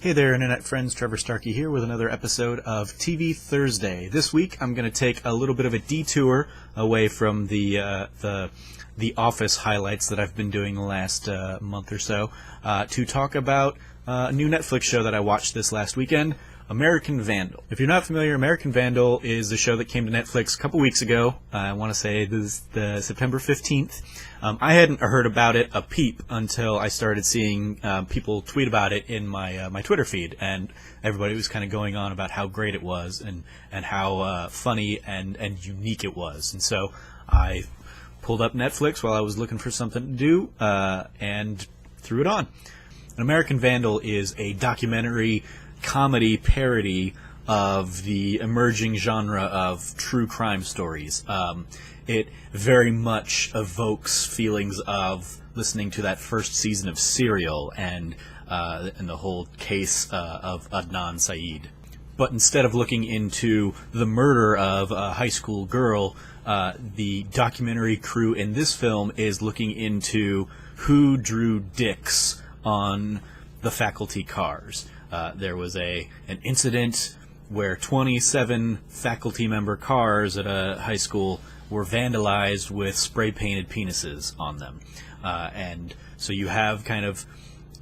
Hey there, Internet friends. Trevor Starkey here with another episode of TV Thursday. This week, I'm going to take a little bit of a detour away from the Office highlights that I've been doing the last month or so to talk about a new Netflix show that I watched this last weekend, American Vandal. If you're not familiar, American Vandal is a show that came to Netflix a couple weeks ago. I want to say this is the September 15th. I hadn't heard about it a peep until I started seeing people tweet about it in my Twitter feed, and everybody was kind of going on about how great it was and how funny and unique it was. And so I pulled up Netflix while I was looking for something to do and threw it on. An American Vandal is a documentary comedy parody of the emerging genre of true crime stories. It very much evokes feelings of listening to that first season of Serial and the whole case of Adnan Syed. But instead of looking into the murder of a high school girl, the documentary crew in this film is looking into who drew dicks on the faculty cars. There was an incident where 27 faculty member cars at a high school were vandalized with spray-painted penises on them. And so you have kind of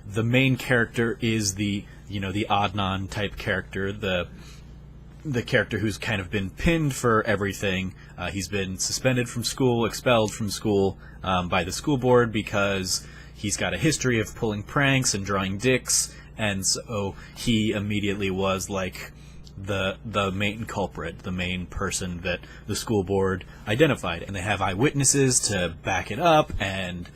the main character is the Adnan type character, the character who's kind of been pinned for everything. He's been suspended from school, expelled from school by the school board because he's got a history of pulling pranks and drawing dicks, and so he immediately was like the main culprit, the main person that the school board identified, and they have eyewitnesses to back it up, and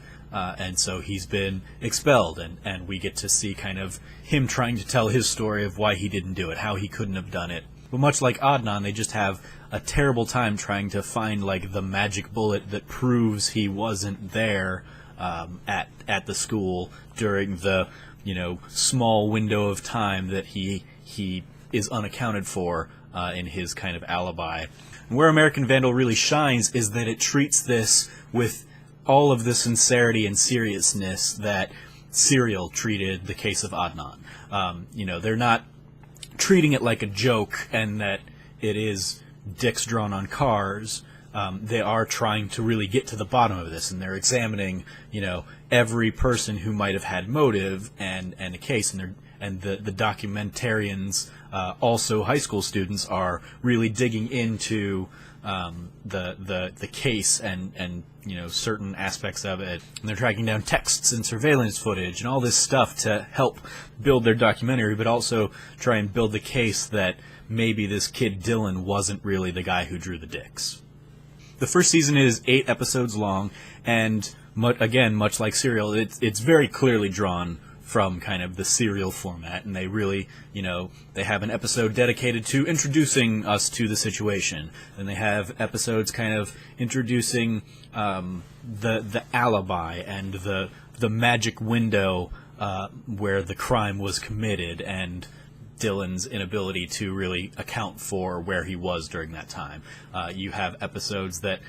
so he's been expelled, and we get to see kind of him trying to tell his story of why he didn't do it, how he couldn't have done it. But much like Adnan, they just have a terrible time trying to find like the magic bullet that proves he wasn't there at the school during the small window of time that he is unaccounted for in his kind of alibi. And where American Vandal really shines is that it treats this with all of the sincerity and seriousness that Serial treated the case of Adnan. They're not treating it like a joke and that it is dicks drawn on cars. They are trying to really get to the bottom of this, and they're examining, every person who might have had motive and a case, and the documentarians, also high school students, are really digging into the case and certain aspects of it. And they're tracking down texts and surveillance footage and all this stuff to help build their documentary, but also try and build the case that maybe this kid Dylan wasn't really the guy who drew the dicks. The first season is 8 episodes long, and again, much like Serial, it's very clearly drawn from kind of the Serial format, and they really, they have an episode dedicated to introducing us to the situation, and they have episodes kind of introducing the alibi and the magic window where the crime was committed, and Dylan's inability to really account for where he was during that time. You have episodes that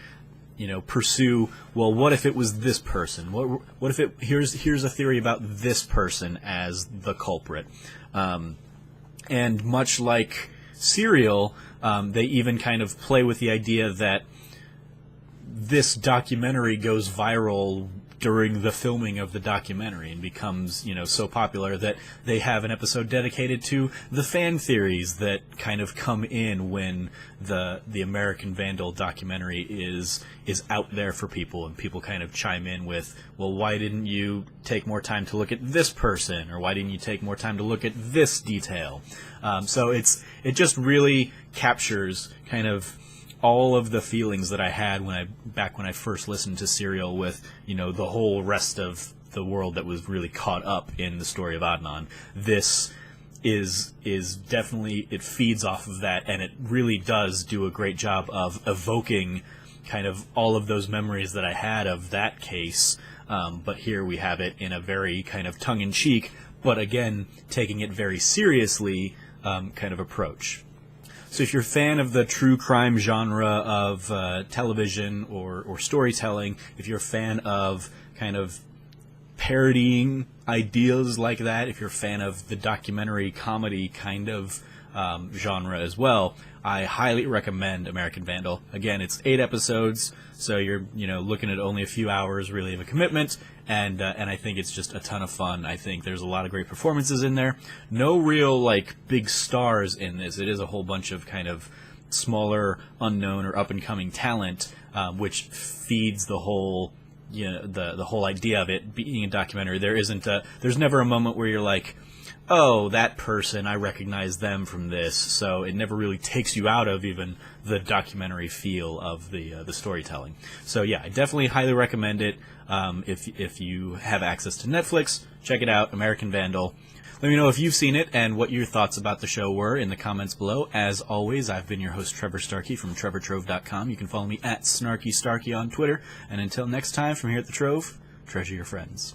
pursue, well, what if it was this person? What if it here's a theory about this person as the culprit? And much like Serial, they even kind of play with the idea that this documentary goes viral during the filming of the documentary and becomes, so popular that they have an episode dedicated to the fan theories that kind of come in when the American Vandal documentary is out there for people, and people kind of chime in with, well, why didn't you take more time to look at this person, or why didn't you take more time to look at this detail? So it just really captures kind of all of the feelings that I had back when I first listened to Serial, with the whole rest of the world that was really caught up in the story of Adnan. This is definitely, it feeds off of that, and it really does do a great job of evoking kind of all of those memories that I had of that case. But here we have it in a very kind of tongue-in-cheek, but again taking it very seriously kind of approach. So if you're a fan of the true crime genre of television or storytelling, if you're a fan of kind of parodying ideas like that, if you're a fan of the documentary comedy kind of genre as well, I highly recommend American Vandal. Again, it's 8 episodes, so you're looking at only a few hours really of a commitment, and I think it's just a ton of fun. I think there's a lot of great performances in there. No real big stars in this. It is a whole bunch of kind of smaller, unknown or up and coming talent, which feeds the whole the whole idea of it being a documentary. There's never a moment where you're like, oh, that person, I recognize them from this. So it never really takes you out of even the documentary feel of the storytelling. So yeah, I definitely highly recommend it. If you have access to Netflix, check it out, American Vandal. Let me know if you've seen it and what your thoughts about the show were in the comments below. As always, I've been your host, Trevor Starkey from TrevorTrove.com. You can follow me at SnarkyStarkey on Twitter. And until next time, from here at the Trove, treasure your friends.